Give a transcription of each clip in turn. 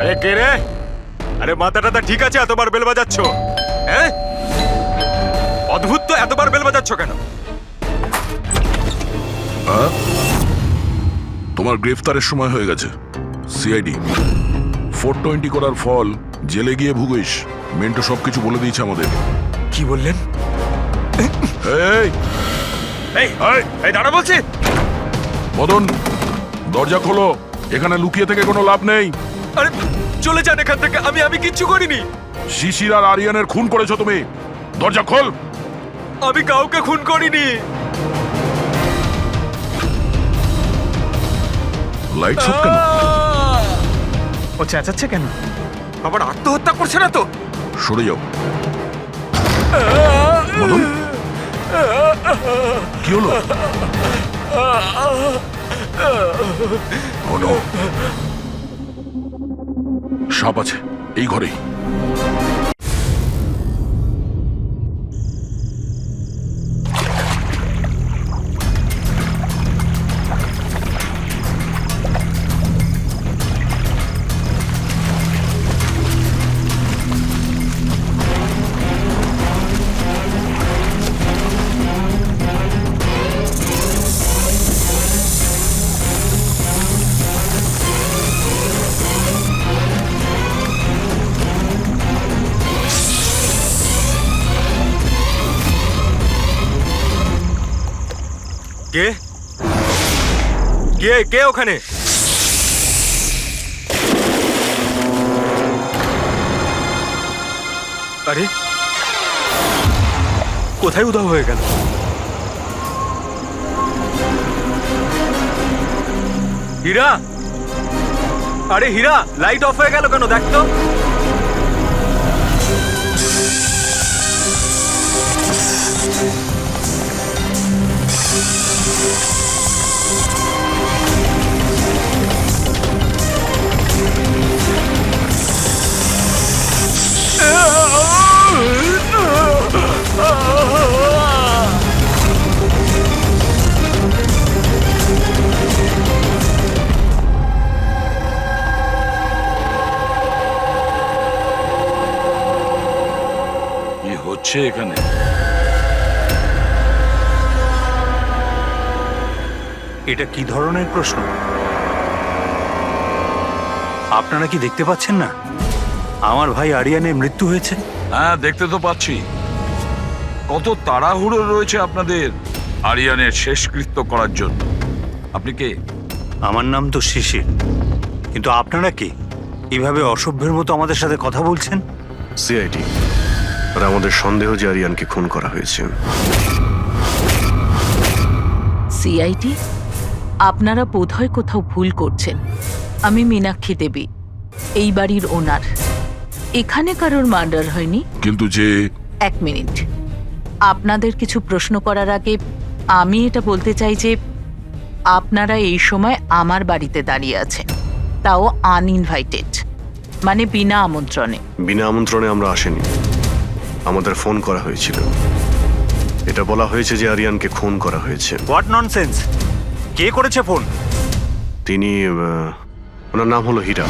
আরে কে রে? আরে মাথাটা ঠিক আছে, এতবার বেল বাজাচ্ছ? হ্যাঁ, অদ্ভুত তো, এতবার বেল বাজাচ্ছ কেন? তোমার গ্রেফতারের সময় হয়ে গেছে। সিআইডি 420 করার ফল জেলে গিয়ে ভুগিস। মেন্টো সবকিছু বলে দিয়েছে আমাদের। কি বললেন? এই এই এই দাঁড়া বলছি। মদন, দরজা খোলো। এখানে লুকিয়ে থেকে কোনো লাভ নেই। আরে চলে যান এখান থেকে, আমি কিচ্ছু করিনি। শিশির আর আরিয়ানের খুন করেছো তুমি। দরজা খোল। আমি কাউকে খুন করিনি। লাইট সব কেন? ও চেঁচাচ্ছে কেন? আবার আত্মহত্যা করছে না তো? সরে যাও। মদন, কি হলো? Oh no! সাপ আছে এই ঘরেই। কে কে কে ওখানে? আরে কোথায় উধাও হয়ে গেল? হীরা, আরে হীরা, লাইট অফ হয়ে গেল কেন? দেখ তো। কি হচ্ছে এখানে? এটা কি ধরনের প্রশ্ন? আপনারা কি দেখতে পাচ্ছেন না আমার ভাই আরিয়ানের মৃত্যু হয়েছে? হ্যাঁ, দেখতে তো পাচ্ছি। কত তাড়াহুড়ো রয়েছে আপনাদের আরিয়ানের শেষকৃত্য করার জন্য। আপনি কে? আমার নাম তো শিশির, কিন্তু আপনারা কি এভাবে অসভ্যের মতো আমাদের সাথে কথা বলছেন? সিআইডি আর আমাদের সন্দেহ যে আরিয়ানকে খুন করা হয়েছে। সিআইডি, আপনারা বোধহয় কোথাও ভুল করছেন। আমি মীনাক্ষী দেবী, এই বাড়ির ওনার। এখানে কারোর মার্ডার হয়নি। কিন্তু যে এক মিনিট, আপনাদের কিছু প্রশ্ন করার আগে আমি এটা বলতে চাই যে আপনারা এই সময় আমার বাড়িতে দাঁড়িয়ে আছেন, তাও আনইনভাইটেড, মানে বিনা আমন্ত্রণে। বিনা আমন্ত্রণে আমরা আসিনি, আমাদের ফোন করা হয়েছিল। এটা বলা হয়েছে যে আরিয়ানকে খুন করা হয়েছে। What nonsense! কে করেছে ফোন? তিনি ওনার নাম হলো হীরা।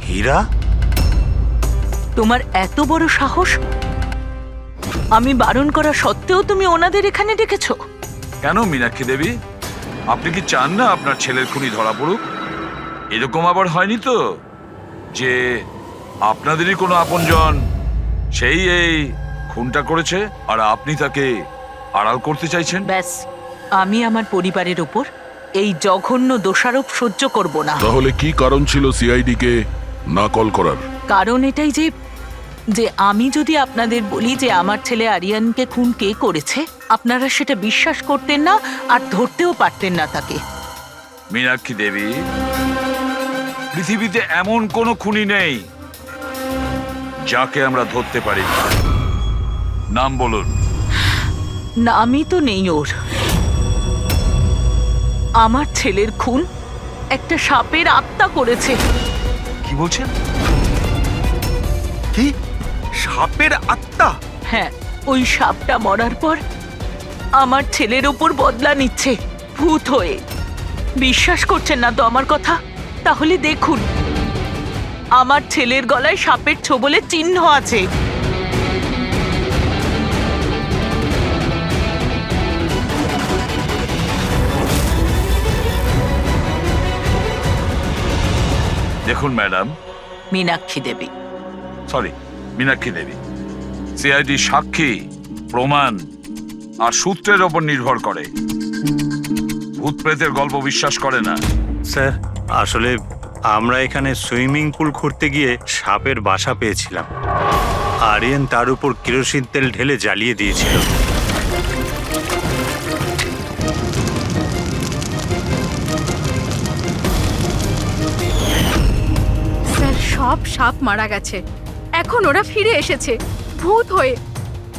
হীরা? তোমার এত বড় সাহস! আমি বারণ করা সত্ত্বেও তুমি ওনাদের এখানে ডেকেছো? কেন মীনাক্ষী দেবী, আপনি কি চান না আপনার ছেলের খুনি ধরা পড়ুক? এরকম আবার হয়নি তো যে আপনাদেরই কোনো আপনজন সেই এই খুনটা করেছে আর আপনি তাকে আড়াল করতে চাইছেন? ব্যাস, আমি আমার পরিবারের ওপর এই জঘন্য দোষারোপ সহ্য করব না। তাহলে কি কারণ ছিল সিআইডি কে না কল করার? কারণ এটাই যে যে আমি যদি আপনাদের বলি যে আমার ছেলে আরিয়ানকে খুন কে করেছে, আপনারা সেটা বিশ্বাস করতেন না আর ধরতেও পারতেন না তাকে। মীনাক্ষী দেবী, পৃথিবীতে এমন কোনো খুনি নেই যাকে আমরা ধরতে পারি না। নাম বলুন। নামই তো নেই ওর। আমার ছেলের খুন একটা সাপের আত্মা করেছে। কি বলছেন? কি সাপের আত্মা? হ্যাঁ, ওই সাপটা মরার পর আমার ছেলের ওপর বদলা নিচ্ছে ভূত হয়ে। বিশ্বাস করছেন না তো আমার কথা? তাহলে দেখুন। আমার ছেলের গলায় সাপের ছোবলের চিহ্ন আছে। দেখুন ম্যাডাম, মীনাক্ষী দেবী। সরি, মীনাক্ষী দেবী, সিআইডি সাক্ষী, প্রমাণ আর সূত্রের ওপর নির্ভর করে। ভূত প্রেতের গল্প বিশ্বাস করে না। স্যার আসলে আমরা এখানে সুইমিং পুল খুঁড়তে গিয়ে সাপের বাসা পেয়েছিলাম। আরিয়ান তার উপর কেরোসিন তেল ঢেলে জ্বালিয়ে দিয়েছিল। স্যার, সব সাপ মারা গেছে। এখন ওরা ফিরে এসেছে ভূত হয়ে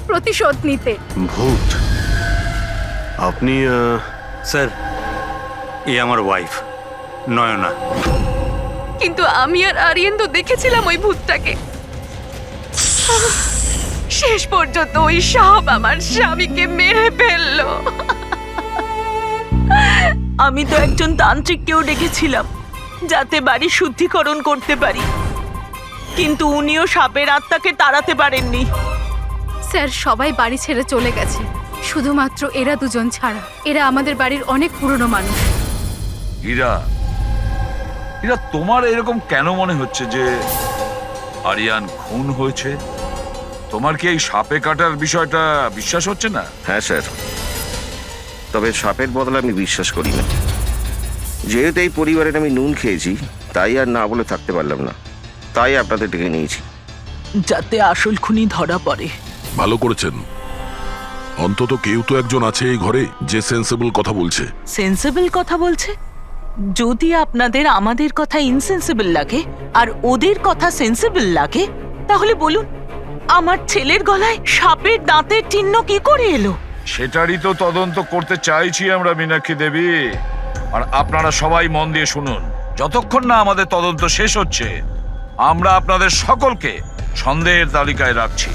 প্রতিশোধ নিতে। ভূত? আপনি স্যার, এ আমার ওয়াইফ নয়না। কিন্তু আমি আর আরিয়ান তো দেখেছিলাম ওই ভূতটাকে। শেষ পর্যন্ত ওই সাপ আমার স্বামীকে মেরে ফেললো। আমি তো একজন তান্ত্রিককেও ডেকেছিলাম যাতে বাড়ি শুদ্ধিকরণ করতে পারি, কিন্তু উনিও সাপের আত্মাকে তাড়াতে পারেননি। স্যার, সবাই বাড়ি ছেড়ে চলে গেছে, শুধুমাত্র এরা দুজন ছাড়া। এরা আমাদের বাড়ির অনেক পুরনো মানুষ। হীরা, হীরা, তোমার এরকম কেন মনে হচ্ছে যে আরিয়ান খুন হয়েছে? তোমার কি এই সাপে কাটার বিষয়টা বিশ্বাস হচ্ছে না? হ্যাঁ স্যার, তবে সাপের বদলে আমি বিশ্বাস করি না। যেহেতু এই পরিবারের আমি নুন খেয়েছি, তাই আর না বলে থাকতে পারলাম না, তাই আপনাদের ডেকে নিয়েছি। যাতে আসল খুনি ধরা পড়ে। ভালো করেছেন। অন্তত কেউ তো একজন আছে এই ঘরে যে সেন্সেবল কথা বলছে। সেন্সিবল কথা বলছে? যদি আপনাদের আমাদের কথা ইনসেন্সিবল লাগে আর ওদের কথা সেন্সিবল লাগে, তাহলে বলুন আমার ছেলের গলায় সাপের দাঁতের চিহ্ন কি করে এলো? সেটারই তো তদন্ত করতে চাইছি আমরা, মীনাক্ষী দেবী। আর আপনারা সবাই মন দিয়ে শুনুন, যতক্ষণ না আমাদের তদন্ত শেষ হচ্ছে আমরা আপনাদের সকলকে সন্দেহের তালিকায় রাখছি।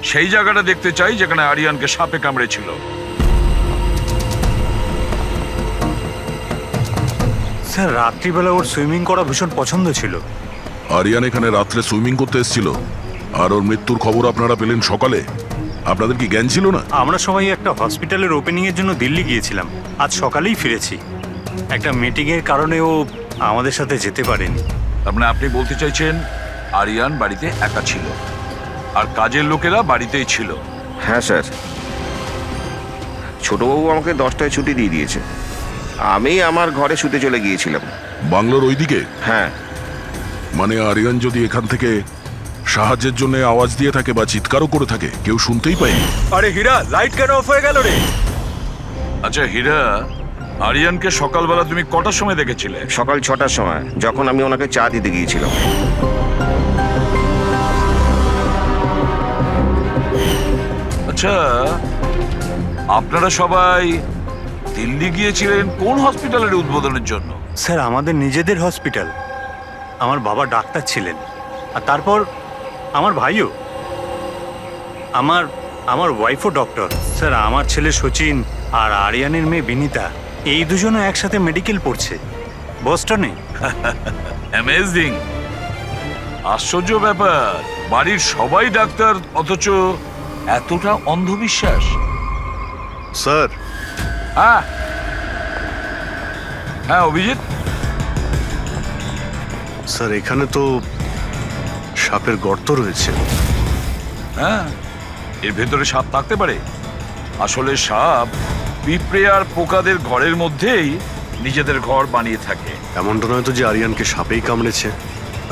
সেই জায়গাটা দেখতে চাই যেখানে আরিয়ানকে সাপে কামড়েছিল। স্যার, রাত্রিবেলা ওর সুইমিং করা ভীষণ পছন্দ ছিল। আরিয়ান এখানে রাত্রে সুইমিং করতে এসেছিল, আর ওর মৃত্যুর খবর আপনারা পেলেন সকালে। আপনাদের কি জ্ঞান ছিল না? আমরা সবাই একটা হসপিটালের ওপেনিং এর জন্য দিল্লি গিয়েছিলাম। আজ সকালেই ফিরেছি। একটা মিটিং এর কারণে ও আমাদের সাথে যেতে পারেনি। তার মানে আপনি বলতে চাইছেন আরিয়ান বাড়িতে একা ছিল আর কাজের লোকেরা বাড়িতেই ছিল? হ্যাঁ স্যার, ছোটবাবু আমাকে 10টায় ছুটি দিয়ে দিয়েছে। আমি আমার ঘরে শুতে চলে গিয়েছিলাম। বাংলোর ওইদিকে? হ্যাঁ। মানে আরিয়ান যদি এখান থেকে সাহায্যের জন্য আওয়াজ দিয়ে থাকে বা চিৎকারও করে থাকে, কেউ শুনতেই পায়নি। আরে হীরা, লাইট কেন অফ হয়ে গেল রে? আচ্ছা হীরা, আরিয়ানকে সকালবেলা তুমি কটার সময় দেখেছিলে? সকাল 6টার সময়, যখন আমি ওনাকে চা দিতে গিয়েছিলাম। আচ্ছা, আপনারা সবাই দিল্লি গিয়েছিলেন কোন হসপিটালের উদ্বোধনের জন্য? স্যার, আমাদের নিজেদের হসপিটাল। আমার বাবা ডাক্তার ছিলেন, আর তারপর আমার ভাইও, আমার ওয়াইফও ডক্টর। স্যার, আমার ছেলে সচিন আর আরিয়ানের মেয়ে বিনীতা, এই দুজনও একসাথে মেডিকেল পড়ছে বস্টনে। অ্যামেজিং, আশ্চর্য ব্যাপার। বাড়ির সবাই ডাক্তার, অথচ এতটা অন্ধবিশ্বাস। স্যার, হ্যাঁ হ্যাঁ অভিজিৎ, স্যার এখানে তো সাপের গর্ত রয়েছে। হ্যাঁ, এর ভেতরে সাপ থাকতে পারে। আসলে সাপ পিঁপড়ে আর পোকাদের ঘরের মধ্যেই নিজেদের ঘর বানিয়ে থাকে। এমনটা নয় তো যে আরিয়ানকে সাপেই কামড়েছে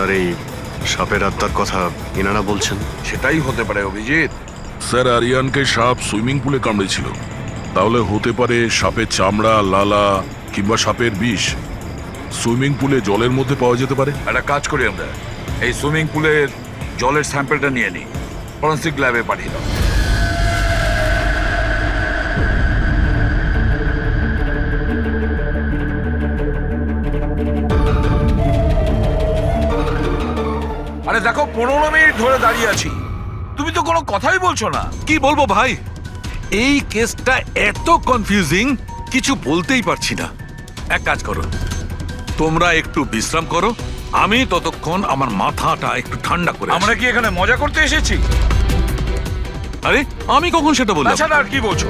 আর এই সাপের আত্মার কথা এনারা বলছেন? সেটাই হতে পারে অভিজিৎ। স্যার, আরিয়ানকে সাপ সুইমিং পুলে কামড়েছিল, তাহলে হতে পারে সাপের চামড়া, লালা কিংবা সাপের বিষ সুইমিং পুলে জলের মধ্যে পাওয়া যেতে পারে। একটা কাজ করি আমরা, এই সুইমিং পুলের জলের স্যাম্পলটা নিয়ে নিই, ফরেন্সিক ল্যাবে পাঠিয়ে দাও। আরে দেখো, 15 মিনিট ধরে দাঁড়িয়ে আছি, তুমি তো কোনো কথাই বলছো না। কি বলবো ভাই, এই কেসটা এত কনফিউজিং, কিছু বলতেই পারছি না। এক কাজ করো, তোমরা একটু বিশ্রাম করো, আমি ততক্ষণ আমার মাথাটা একটু ঠান্ডা করে আমরা কি এখানে মজা করতে এসেছি? আরে আমি কখন সেটা বললাম? তাছাড়া আর কি বলছো?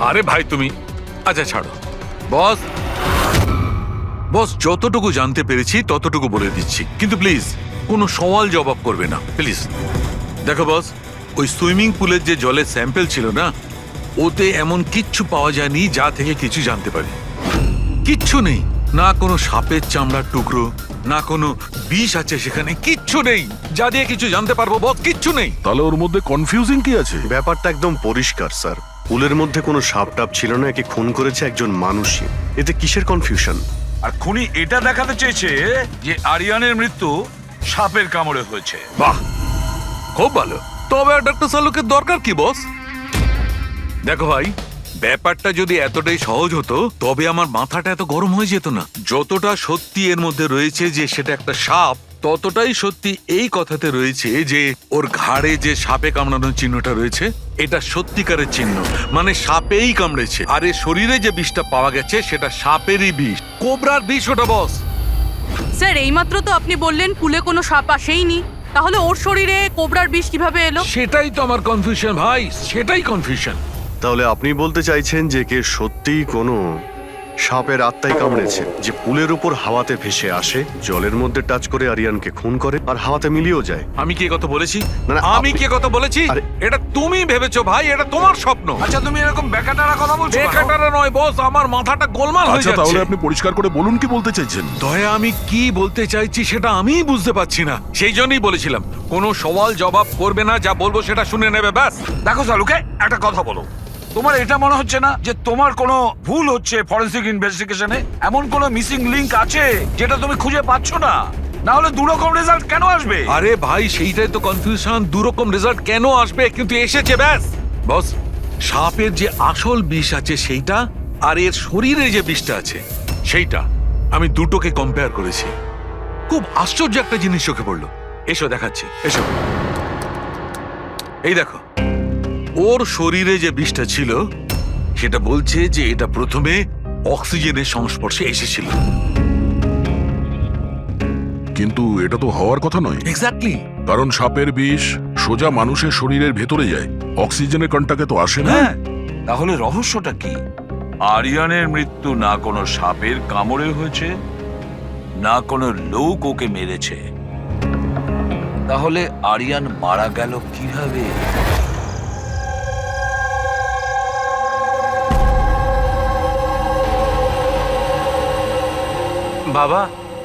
আরে ভাই তুমি, আচ্ছা ছাড়ো। বস বস যতটুকু জানতে পেরেছি ততটুকু বলে দিচ্ছি, কিন্তু প্লিজ কোনো সওয়াল জবাব করবে না প্লিজ। দেখো বস, ওই সুইমিং পুলের যে জলের স্যাম্পল ছিল না, ওতে এমন কিচ্ছু পাওয়া যায়নি যা থেকে কিছু জানতে পারি। কিচ্ছু নেই, না কোনো সাপের চামড়ার টুকরো, না কোনো বিষ আছে সেখানে, কিচ্ছু নেই যা দিয়ে কিছু জানতে পারবো বস, কিচ্ছু নেই। তাহলে ওর মধ্যে কনফিউজিং কি আছে? ব্যাপারটা একদম পরিষ্কার স্যার। পুলের মধ্যে কোনো সাপ টাপ ছিল না, একে খুন করেছে একজন মানুষই। এতে কিসের কনফিউশন? আর খুনি এটা দেখাতে চেয়েছে যে আরিয়ানের মৃত্যু সাপের কামড়ে হয়েছে। বাহ, খুব ভালো। তবে ডক্টর সালুকের দরকার কি বস? দেখো ভাই, ব্যাপারটা যদি এতটাই সহজ হতো তবে আমার মাথাটা এত গরম হয়ে যেত না। যতটা সত্যি এর মধ্যে রয়েছে যে সেটা একটা সাপ, ততটাই সত্যি এই কথাতে রয়েছে যে ওর ঘাড়ে যে সাপে কামড়ানোর চিহ্নটা রয়েছে এটা সত্যিকারের চিহ্ন, মানে সাপেই কামড়েছে। আর এর শরীরে যে বিষটা পাওয়া গেছে সেটা সাপেরই বিষ, কোবরার বিষ ওটা বস। স্যার এইমাত্র তো আপনি বললেন পুলে কোনো সাপ আসেইনি, তাহলে ওর শরীরে কোবরার বিষ কিভাবে এলো? সেটাই তো আমার কনফিউশন ভাই, সেটাই কনফিউশন। তাহলে আপনি বলতে চাইছেন যে কে সত্যিই কোনো সাপের আত্মাই কামড়েছে, যে পুলের উপর হাওয়াতে ভেসে আসে, জলের মধ্যে টাচ করে আরিয়ানকে খুন করে আর হাওয়াতে মিলিয়েও যায়। আমি কি কথা বলেছি? না, না, আমি আপনি- কি কথা বলেছি? আরে- এটা তুমি ভেবেছো ভাই, এটা তোমার স্বপ্ন। আচ্ছা তুমি এরকম বেকাটারা কথা বলছো কেন? বেকারটা নয় বস, আমার মাথাটা গোলমাল হয়ে আচ্ছা তাহলে যাচ্ছে। আপনি পরিষ্কার করে বলুন কি বলতে চাইছেন। দয়া, আমি কি বলতে চাইছি সেটা আমিই বুঝতে পারছি না, সেই জন্যই বলেছিলাম কোনো সওয়াল জবাব করবে না, যা বলবো সেটা শুনে নেবে ব্যাস। দেখো সালুকে, একটা কথা বলো। তোমার এটা মনে হচ্ছে না যে তোমার কোনো ভুল হচ্ছে ফরেনসিক ইনভেস্টিগেশনে? এমন কোনো মিসিং লিংক আছে যেটা তুমি খুঁজে পাচ্ছ না? না হলে দু রকম রেজাল্ট কেন আসবে? আরে ভাই, সেইটাই তো কনফিউশন, দুরকম রেজাল্ট কেন আসবে, কিন্তু এসেছে ব্যাস। বস, সাপের যে আসল বিষ আছে সেইটা, আর এর শরীরে যে বিষটা আছে সেইটা, আমি দুটোকে কম্পেয়ার করেছি। খুব আশ্চর্য একটা জিনিস চোখে পড়লো। এসো দেখাচ্ছি, এসো। এই দেখো, ওর শরীরে যে বিষটা ছিল সেটা বলছে যে এটা প্রথমে অক্সিজেনের সংস্পর্শে এসেছিল। কিন্তু এটা তো হওয়ার কথা নয়, এক্স্যাক্টলি। কারণ সাপের বিষ সোজা মানুষের শরীরের ভেতরে যায়, অক্সিজেনের কন্টাক্টে তো আসে না। হ্যাঁ, তাহলে রহস্যটা কি? আরিয়ানের মৃত্যু না কোনো সাপের কামড়ে হয়েছে, না কোনো লোক ওকে মেরেছে। তাহলে আরিয়ান মারা গেল কিভাবে? বাবা,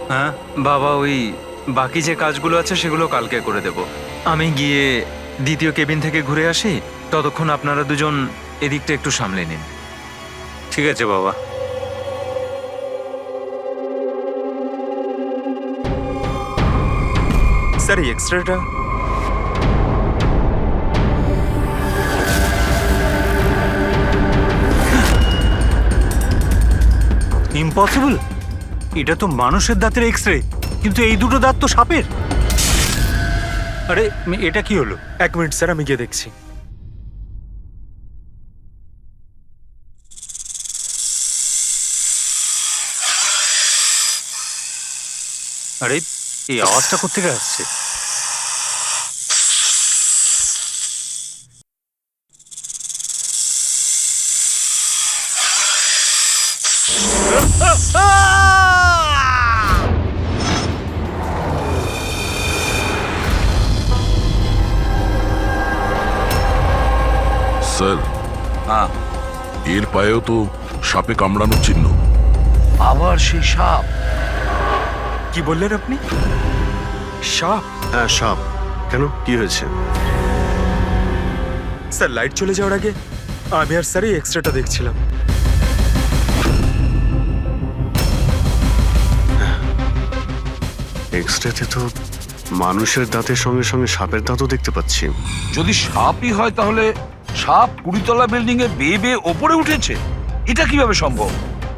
হ্যাঁ, বাবা ওই বাকি যে কাজগুলো আছে সেগুলো কালকে করে দেব। আমি গিয়ে দ্বিতীয় কেবিন থেকে ঘুরে আসি, ততক্ষণ আপনারা দুজন এদিকটা একটু সামলে নিন। ঠিক আছে বাবা। স্যার এই এক্সট্রাটা ইম্পসিবল, এটা তো মানুষের দাঁতের এক্স-রে, কিন্তু এই দুটো দাঁত তো সাপের। আরে এটা কি হলো? 1 মিনিট স্যার, আমি গিয়ে দেখছি। আরে এই আওয়াজটা কোত্থেকে আসছে? স্যার, হ্যাঁ, এর পায়েও তো সাপে কামড়ানোর চিহ্ন। আবার সেই সাপ। কি বললেন আপনি? সাপ? হ্যাঁ সাপ। কেন, কি হয়েছে? স্যার লাইট চলে যাওয়ার আগে আমি আর স্যার এই এক্সট্রাটা দেখছিলাম। এক্সরেতে তো মানুষের দাঁতের সঙ্গে সঙ্গে সাপের দাঁতও দেখতে পাচ্ছি। যদি সাপই হয় তাহলে সাপ 20তলা বিল্ডিং এ বেয়ে বেয়ে ওপরে উঠেছে, এটা কিভাবে সম্ভব?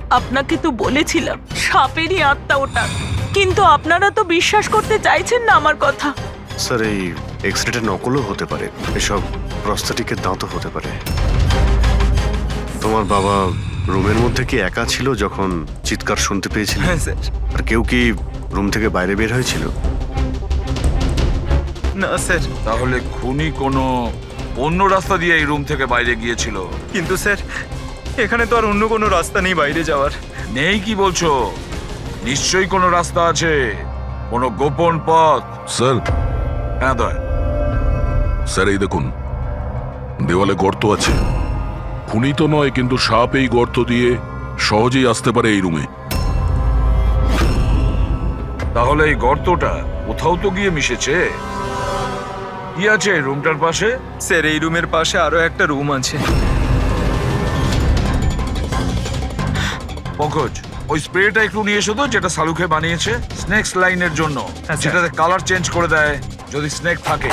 আপনাকে তো বলেছিলাম সাপেরই আত্মা ওটা, কিন্তু আপনারা তো বিশ্বাস করতে চাইছেন না আমার কথা। স্যার এই এক্সরেটা নকলও হতে পারে, এসব প্রস্থেটিকের দাঁতও হতে পারে। তোমার বাবা রুমের মধ্যে কি একা ছিল যখন চিৎকার শুনতে পেয়েছিল? হ্যাঁ স্যার। আর কেউ কি রুম থেকে বাইরে বের হয়েছিল? না স্যার। তাহলে খুনি কোনো অন্য রাস্তা দিয়ে এই রুম থেকে বাইরে গিয়েছিল? কিন্তু স্যার এখানে তো আর অন্য কোনো রাস্তা নেই বাইরে যাওয়ার। নেই কি বলছো? নিশ্চয়ই কোনো রাস্তা আছে, কোনো গোপন পথ। স্যার হ্যাঁ দয়, স্যার এই দেখুন, দেওয়ালে গর্ত আছে। খুনি তো নয়, কিন্তু সাপ এই গর্ত দিয়ে সহজেই আসতে পারে এই রুমে। তাহলে এই গর্তটা কোথাও তো গিয়ে মিশেছে। কি আছে এই রুমটার পাশে? স্যার এই রুমের পাশে আরো একটা রুম আছে। পঙ্কজ, ওই স্প্রেটা একটু নিয়ে এসো তো, যেটা সালুকে বানিয়েছে স্নেকস লাইনের জন্য, স্যার। যেটাতে কালার চেঞ্জ করে দেয় যদি স্নেক থাকে।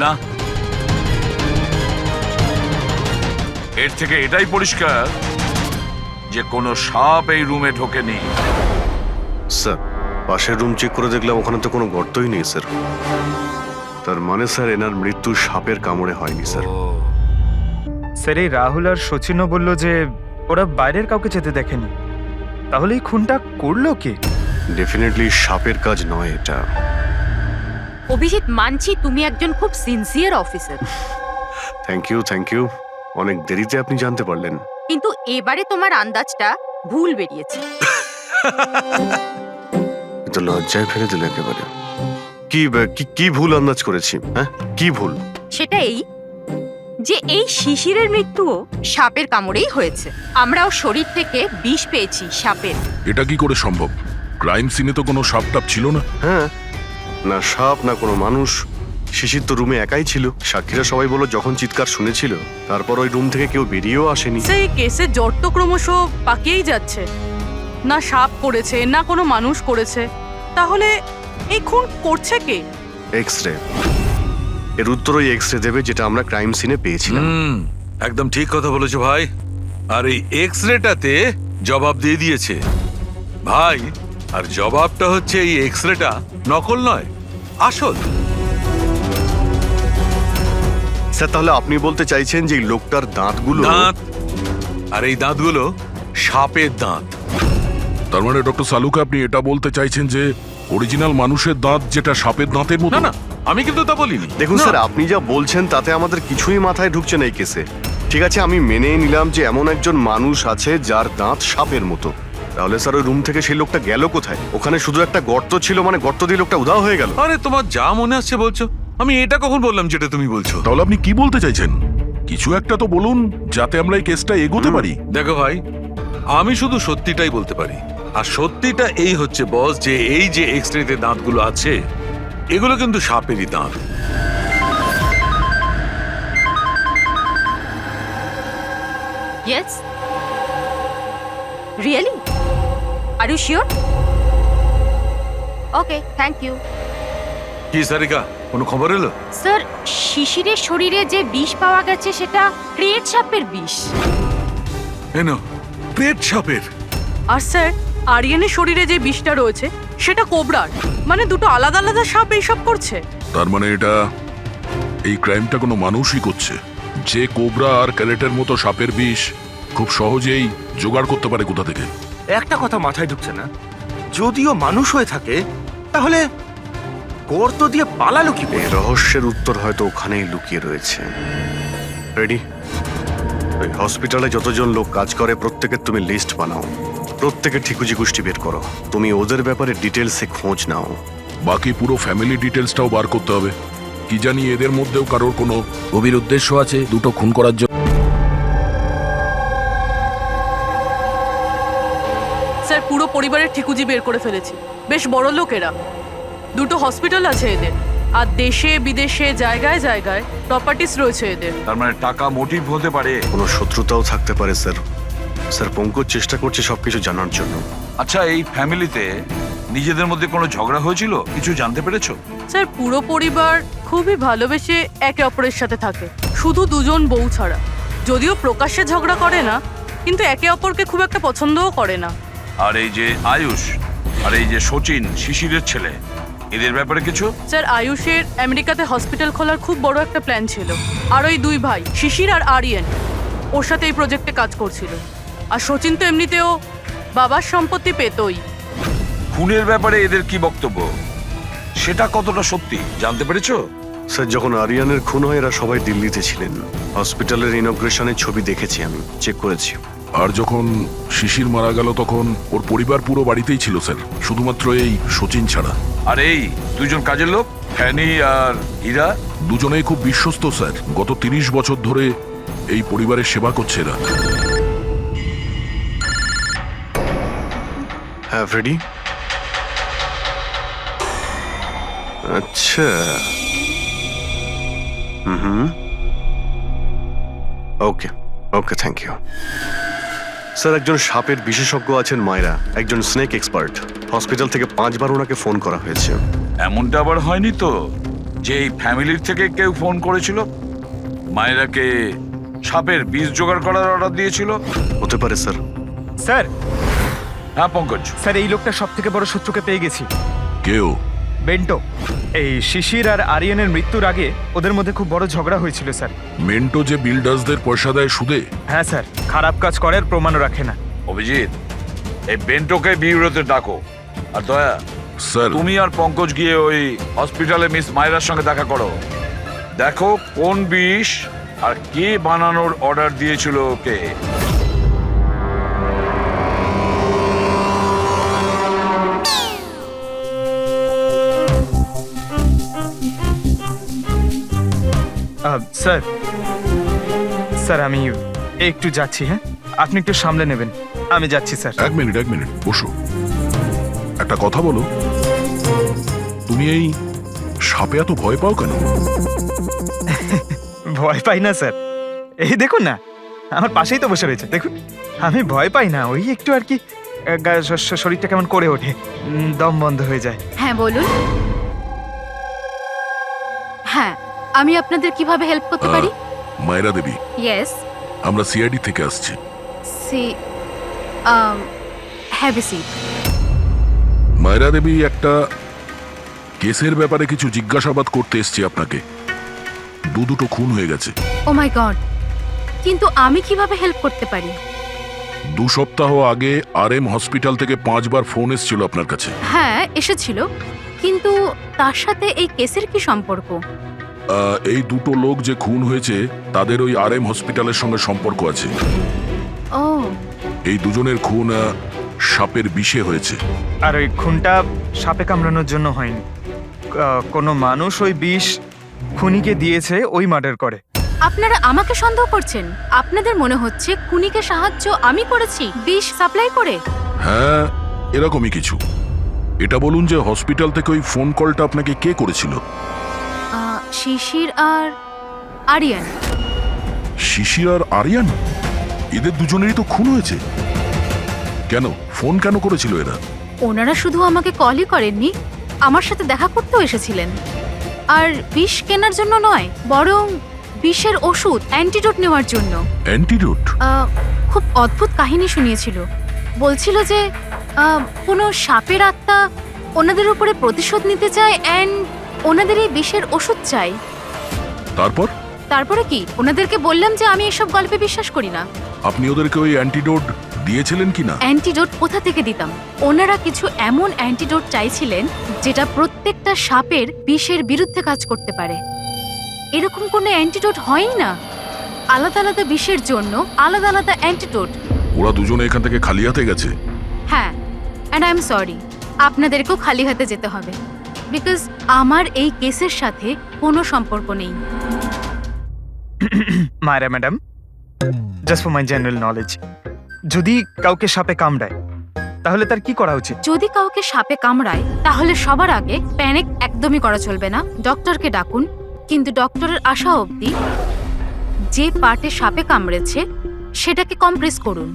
না, এর থেকে এটাই পরিষ্কার যে কোনো সাপ এই রুমে ঢোকেনি। স্যার পাশের রুম চেক করে দেখলাম ওখানে তো কোনো গর্তই নেই স্যার। তার মানে স্যার এনার মৃত্যু সাপের কামড়ে হয়নি স্যার। স্যার এই রাহুল আর সচিনও বলল যে ওরা বাইরের কাউকে যেতে দেখেনি। তাহলে এই খুনটা করলো কে? ডেফিনেটলি সাপের কাজ নয় এটা। অভিজিৎ, মানছি তুমি একজন খুব সিনসিয়ার অফিসার, থ্যাংক ইউ। অনেক দেরিতে আপনি জানতে পারলেন। কিন্তু এবারে তোমার আন্দাজটা ভুল বেরিয়েছে। তো লজ্জায় ফেলে দিল একেবারে। কি ভুল আন্দাজ করেছি? হ্যাঁ, কি ভুল? সেটা এই যে এই শিশিরের মৃত্যুও সাপের কামড়েই হয়েছে। আমরাও শরীর থেকে বিষ পেয়েছি সাপের। এটা কি করে সম্ভব? ক্রাইম সিনে তো কোনো সাপ টাপ ছিল না। হ্যাঁ, না সাপ না কোনো মানুষ। শিশির তো রুমে একাই ছিল। সাক্ষীরা সবাই বলল যখন চিৎকার শুনেছিল তারপর ওই রুম থেকে কেউ বেরিয়েও আসেনি। সেই কেসের জট তো ক্রমশ পাকিয়েই যাচ্ছে। না সাপ করেছে না কোনো মানুষ করেছে, তাহলে এই খুন করছে কে? এক্স-রে, এর উত্তর ওই এক্স-রে দেবে যেটা আমরা ক্রাইম সিনে পেয়েছিলাম। একদম ঠিক কথা বলেছো ভাই। আর এই এক্স রেটাতে জবাব দিয়ে দিয়েছে ভাই। আর জবাবটা হচ্ছে এই এক্স রেটা নকল নয়, আসল। স্যার তাহলে আপনি বলতে চাইছেন যে এই লোকটার দাঁতগুলো? দাঁত, আর এই দাঁতগুলো সাপের দাঁত। তার মানে ডক্টর সালুকে আপনি এটা বলতে চাইছেন যে অরিজিনাল মানুষের দাঁত যেটা সাপের দাঁতের মতো? না না, আমি কিন্তু তা বলিনি। দেখুন না। স্যার, আপনি যা বলছেন তাতে আমাদের কিছুই মাথায় ঢুকছে না এই কেসে। ঠিক আছে, আমি মেনে নিলাম যে এমন একজন মানুষ আছে যার দাঁত সাপের মতো। তাহলে স্যার ওই রুম থেকে সেই লোকটা গেল কোথায়? ওখানে শুধু একটা গর্ত ছিল, মানে গর্ত দিয়ে লোকটা উধাও হয়ে গেল। আরে তোমার যা মনে আসছে বলছো। আমি এটা কখন বললাম যেটা তুমি বলছো? তাহলে আপনি কি বলতে চাইছেন? কিছু একটা তো বলুন যাতে আমরা এই কেসটা এগোতে পারি। দেখো ভাই, আমি শুধু সত্যিটাই বলতে পারি। আর সত্যিটা এই হচ্ছে বস, যে এই যে এক্স-রেতে দাঁতগুলো আছে এগুলো কিন্তু সাপেরই দাঁত। Yes, really? Are you sure? Okay, thank you. কি সারিকা, কোনো খবর এলো? স্যার, শিশিরের শরীরে যে বিষ পাওয়া গেছে সেটা ক্রেট সাপের বিষ। এনো, পেট সাপের। আর স্যার, আরিয়ানের শরীরে যে বিষটা রয়েছে সেটা কোবরার। মানে দুটো আলাদা আলাদা সাপ এইসব করছে। তার মানে এটা এই ক্রাইমটা কোনো মানুষই করছে, যে কোবরা আর ক্যারেটের মতো সাপের বিষ খুব সহজেই জোগাড় করতে পারে কোথা থেকে। একটা কথা মাথায় ঢুকছে না, যদিও মানুষ হয়ে থাকে তাহলে গর্ত দিয়ে পালালো কি করে? এই রহস্যের উত্তর হয়তো ওখানেই লুকিয়ে রয়েছে। রেডি? ওই হসপিটালে যতজন লোক কাজ করে প্রত্যেকের তুমি লিস্ট বানাও, প্রত্যেকের ঠিকুজি গোষ্ঠী বের করো। তুমি ওদের ব্যাপারে ডিটেলসে খোঁজ নাও। বাকি পুরো ফ্যামিলি ডিটেলসটাও বার করতে হবে। কি জানি এদের মধ্যেও কারোর কোনো গভীর উদ্দেশ্য আছে দুটো খুন করার জন্য। স্যার, পুরো পরিবারের ঠিকুজি বের করে ফেলেছি। বেশ বড় লোকেরা। দুটো হসপিটাল আছে এদের, আর দেশে বিদেশে জায়গায় জায়গায় প্রপার্টিস রয়েছে এদের। তার মানে টাকা মোটিভ হতে পারে। কোনো শত্রুতাও থাকতে পারে স্যার। স্যার পঙ্কজ চেষ্টা করছে সবকিছু জানার জন্য। আচ্ছা, এই ফ্যামিলিতে নিজেদের মধ্যে কোনো ঝগড়া হয়েছিল? কিছু জানতে পেরেছো? স্যার, পুরো পরিবার খুবই ভালোবেসে একে অপরের সাথে থাকে, শুধু দুজন বউ ছাড়া। যদিও প্রকাশ্যে ঝগড়া করে না, কিন্তু একে অপরকে খুব একটা পছন্দও করে না। আর এই যে আয়ুষ আর এই যে সচিন শিশিরের ছেলে, এদের ব্যাপারে কিছু? স্যার, আয়ুষের আমেরিকাতে হসপিটাল খোলার খুব বড় একটা প্ল্যান ছিল, আর ওই দুই ভাই শিশির আর আরিয়ান ওর সাথে এই প্রজেক্টে কাজ করছিল। আর সচিন তো এমনিতেও বাবার সম্পত্তি পেতই। খুনের ব্যাপারে এদের কি বক্তব্য, সেটা কতটা সত্যি জানতে পেরেছো? স্যার, যখন আরিয়ানের খুন হয় এরা সবাই দিল্লিতে ছিলেন। হসপিটালের ইনগ্রেশনের ছবি দেখেছি, আমি চেক করেছি। আর যখন শিশির মারা গেল তখন ওর পরিবার পুরো বাড়িতেই ছিল স্যার, শুধুমাত্র এই সচিন ছাড়া। আর এই দুজন কাজের লোক ফ্যানি আর হীরা, দুজনেই খুব বিশ্বস্ত স্যার, গত 30 বছর ধরে এই পরিবারের সেবা করছে এরা। হ্যাঁ ফ্রেডি। আচ্ছা, ওকে ওকে, থ্যাংক ইউ স্যার। একজন সাপের বিশেষজ্ঞ আছেন মায়রা, একজন স্নেক এক্সপার্ট। হসপিটাল থেকে 5 বার ওনাকে ফোন করা হয়েছে। এমনটা আবার হয়নি তো যে এই ফ্যামিলির থেকে কেউ ফোন করেছিল মায়েরাকে সাপের বীজ জোগাড় করার অর্ডার দিয়েছিল? হতে পারে স্যার। স্যার, হ্যাঁ পঙ্কজ। স্যার এই লোকটা সব থেকে বড় শত্রুকে পেয়ে গেছি। কেউ? বেন্টো। এই শিশির আর আরিয়ানের মৃত্যুর আগে ওদের মধ্যে খুব বড় ঝগড়া হয়েছিল স্যার। মেন্টো যে বিল্ডার্সদের পয়সা দেয় সুদে? হ্যাঁ স্যার, খারাপ কাজ করার প্রমাণও রাখে না। অভিজিৎ, এই বেন্টোকে বিউরোতে ডাকো। আর দয়া, স্যার তুমি আর পঙ্কজ গিয়ে ওই হসপিটালে মিস মায়রার সঙ্গে দেখা করো। দেখো কোন বিষ আর কে বানানোর অর্ডার দিয়েছিল ওকে। স্যার, স্যার আমি একটু যাচ্ছি। হ্যাঁ, আপনি একটু সামলে নেবেন। আমি যাচ্ছি স্যার। এক মিনিট বসো। একটা কথা বলো, তুমি এই সাপে এত ভয় পাও কেন? ভয় পাই না স্যার, এই দেখুন না, আমার পাশেই তো বসে রয়েছে, দেখুন। আমি ভয় পাই না, ওই একটু আর কি শরীরটা কেমন করে ওঠে, দম বন্ধ হয়ে যায়। হ্যাঁ বলুন। হ্যাঁ, আমি আপনাদের কিভাবে হেল্প করতে পারি? মায়রা দেবী, ইয়েস। আমরা সিআইডি থেকে আসছি। She have a seat. Myra Devi, একটা কেসের ব্যাপারে কিছু জিজ্ঞাসাবাদ করতে এসেছি আপনাকে। দুটো খুন হয়ে গেছে। ও মাই গড, কিন্তু আমি কিভাবে হেল্প করতে পারি? 2 সপ্তাহ আগে RM হসপিটাল থেকে 5 বার ফোন এসেছিল আপনার কাছে। হ্যাঁ এসেছিল, কিন্তু তার সাথে এই কেসের কি সম্পর্ক? এই দুটো লোক যে খুন হয়েছে তাদের ওই RM হসপিটালের সঙ্গে সম্পর্ক আছে। ও, এই দুজনের খুন সাপের বিষে হয়েছে। আর ওই খুনটা সাপে কামড়ানোর জন্য হয়নি। কোনো মানুষ ওই বিষ খুনিকে দিয়েছে, ওই মার্ডার করে। আপনারা আমাকে সন্দেহ করছেন? আপনাদের মনে হচ্ছে খুনিকে সাহায্য আমি করেছি বিষ সাপ্লাই করে? হ্যাঁ, এরকমই কিছু। এটা বলুন যে হসপিটাল থেকে ওই ফোন কলটা আপনাকে কে করেছিল? শিশির আর আরিয়ান। শিশির আর আরিয়ান? এদের দুজনেরই তো খুন হয়েছে। কেন ফোন কেন করেছিল এরা? ওনারা শুধু আমাকে কলই করেননি, আমার সাথে দেখা করতেও এসেছিলেন। আর বিষ কেনার জন্য নয়, বরং বিষের ওষুধ অ্যান্টিডোট নেওয়ার জন্য। অ্যান্টিডোট? খুব অদ্ভুত কাহিনী শুনিয়েছিল। বলছিল যে কোনো সাপের আত্মা ওনাদের উপরে প্রতিশোধ নিতে চায় অ্যান্ড ওনাদের এই বিষের ওষুধ চাই। তারপরে কি? ওনাদেরকে বললাম যে আমি এসব গল্পে বিশ্বাস করি না। আপনি ওদেরকে ওই অ্যান্টিডোট দিয়েছিলেন কি না? অ্যান্টিডোট কোথা থেকে দিতাম? ওনারা কিছু এমন অ্যান্টিডোট চাইছিলেন যেটা প্রত্যেকটা সাপের বিষের বিরুদ্ধে কাজ করতে পারে। এরকম কোনো অ্যান্টিডোট হয়ই না। আলাদা আলাদা বিষের জন্য আলাদা আলাদা অ্যান্টিডোট। ওরা দুজনে এখান থেকে খালি হাতে গেছে? হ্যাঁ, অ্যান্ড আই এম সরি, আপনাদেরকেও খালি হাতে যেতে হবে, বিকজ আমার এই কেসের সাথে কোনো সম্পর্ক নেই। Myra madam, just for my general knowledge, যদি কাউকে সাপে কামড়ায় তাহলে তার কি করা উচিত? যদি কাউকে সাপে কামড়ায় তাহলে সবার আগে প্যানিক একদমই করা চলবে না। ডক্টরকে ডাকুন, কিন্তু ডক্টরের আসা অবধি যে পার্টে সাপে কামড়েছে সেটাকে কম্প্রেস করুন।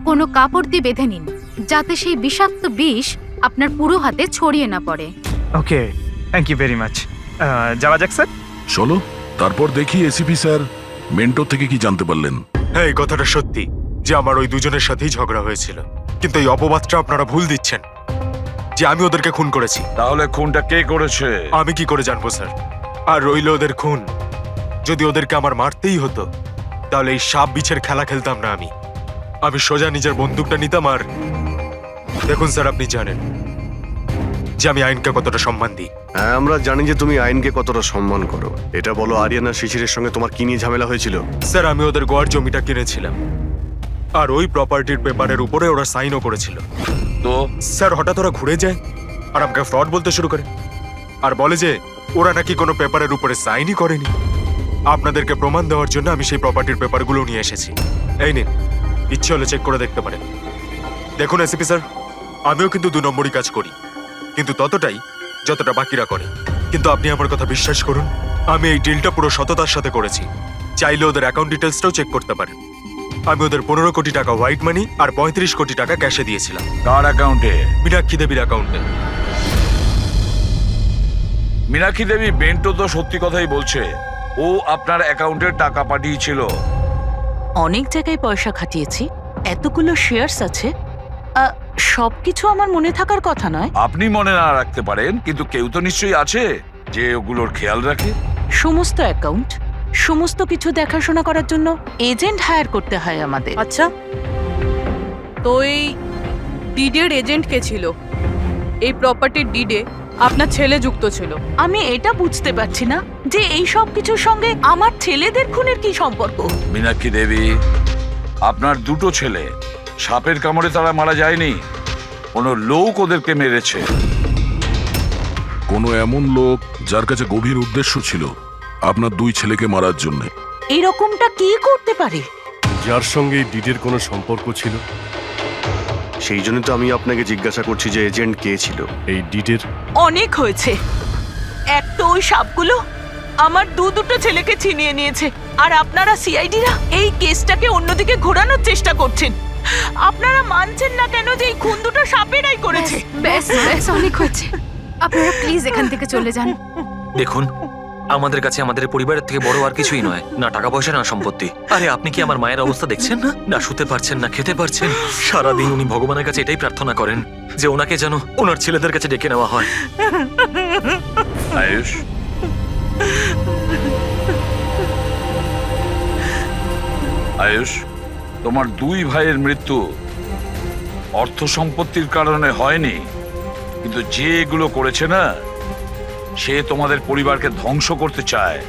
কোনো কাপড় দিয়ে বেঁধে নিন যাতে সেই বিষাক্ত বিষ আপনার পুরো হাতে ছড়িয়ে না পড়ে। ওকে, থ্যাংক ইউ ভেরি মাচ। যাওয়া যাক স্যার। চলো, তারপর দেখি এসিপি স্যার মেন্টো থেকে কি জানতে পারলেন। হ্যাঁ, এই কথাটা সত্যি। যে আমার ওই দুজনের সাথেই ঝগড়া হয়েছিল, কিন্তু এই অপবাদটা আপনারা ভুল দিচ্ছেন যে আমি ওদেরকে খুন করেছি। তাহলে খুনটা কে করেছে? আমি কি করে জানবো স্যার? আর রইল ওদের খুন, যদি ওদেরকে আমার মারতেই হতো তাহলে এই সাপ বিছের খেলা খেলতাম না। আমি সোজা নিজের বন্দুকটা নিতাম। আর দেখুন স্যার, আপনি জানেন যে আমি আইনকে কতটা সম্মান দিই। হ্যাঁ, আমরা জানি যে তুমি আইনকে কতটা সম্মান করো। এটা বলো, আরিয়ানা শিশিরের সঙ্গে তোমার কি নিয়ে ঝামেলা হয়েছিল? স্যার, আমি ওদের গোয়ার জমিটা কিনেছিলাম, আর ওই প্রপার্টির পেপারের উপরে ওরা সাইনও করেছিল। তো স্যার, হঠাৎ ওরা ঘুরে যায় আর আমাকে ফ্রড বলতে শুরু করে, আর বলে যে ওরা নাকি কোনো পেপারের উপরে সাইনই করেনি। আপনাদেরকে প্রমাণ দেওয়ার জন্য আমি সেই প্রপার্টির পেপারগুলো নিয়ে এসেছি। এই নিন, ইচ্ছে হলে চেক করে দেখতে পারেন। দেখুন এসিপি স্যার, আমিও কিন্তু 2 নম্বরই কাজ করি, কিন্তু ততটাই যতটা বাকিরা করে। কিন্তু আপনি আমার কথা বিশ্বাস করুন, আমি এই ডিলটা পুরো সততার সাথে করেছি। চাইলে ওদের অ্যাকাউন্ট ডিটেলসটাও চেক করতে পারেন। আমি ওদের 15 কোটি টাকা হোয়াইট মানি আর 35 কোটি টাকা ক্যাশে দিয়েছিলাম। কার অ্যাকাউন্টে? মীনাক্ষী দেবীর অ্যাকাউন্টে। মীনাক্ষী দেবী বেন্টো তো সত্যি কথাই বলছে, ও আপনার অ্যাকাউন্টে টাকা পাঠিয়েছিল। অনেক জায়গায় পয়সা খাটিয়েছি, এতগুলো শেয়ার্স আছে, সবকিছু আমার মনে থাকার কথা নয়। আপনি মনে না রাখতে পারেন, কিন্তু কেউ তো নিশ্চয়ই আছে যে ওগুলোর খেয়াল রাখে। সমস্ত অ্যাকাউন্ট, সমস্ত কিছু দেখাশোনা করার জন্য এজেন্ট হায়ার করতে হয় আমাদের। আচ্ছা, তো এই ডিডের এজেন্ট কে ছিল? এই প্রপার্টির ডিডে আপনার ছেলে যুক্ত ছিল। আমি এটা বুঝতে পারছি না যে এই সব কিছুর সঙ্গে আমার ছেলেদের খুনের কি সম্পর্ক। মীনাক্ষী দেবী, আপনার 2টো ছেলে সাপের কামড়ে তারা মারা যায়নি, কোনো লোক ওদেরকে মেরেছে। কোনো এমন লোক যার কাছে গভীর উদ্দেশ্য ছিল আপনার 2 ছেলেকে মারার জন্য। এরকমটা কি করতে পারে? যার সঙ্গে এই ডিডের কোনো সম্পর্ক ছিল। সেই জন্য তো আমি আপনাকে জিজ্ঞাসা করছি যে এজেন্ট কে ছিল এই ডিডের। অনেক হয়েছে। এক তো ওই সাপগুলো আমার দুটো ছেলেকে ছিনিয়ে নিয়েছে, আর আপনারা সিআইডিরা এই কেসটাকে অন্যদিকে ঘোরানোর চেষ্টা করছেন। আপনারা মানছেন না কেন যে এই খুন দুটো সাপেরাই করেছে? ব্যাস ব্যাস, অনেক হয়েছে। আপনারা প্লিজ এখান থেকে চলে যান। দেখুন, আমাদের কাছে আমাদের পরিবারের থেকে বড় আর কিছুই নয়, না টাকা পয়সা না সম্পত্তি। আরে আপনি কি আমার মায়ের অবস্থা দেখছেন না? না শুতে পারছেন না খেতে পারছেন। সারাদিন উনি ভগবানের কাছে এটাই প্রার্থনা করেন যে ওনাকে যেন ওনার ছেলেদের কাছে ডেকে নেওয়া হয়। আয়ুষ, আয়ুষ, তোমার 2 ভাইয়ের মৃত্যু অর্থ সম্পত্তির কারণে হয়নি, কিন্তু যে এগুলো করেছে না, সে তোমাদের পরিবারকে ধ্বংস করতে চায়,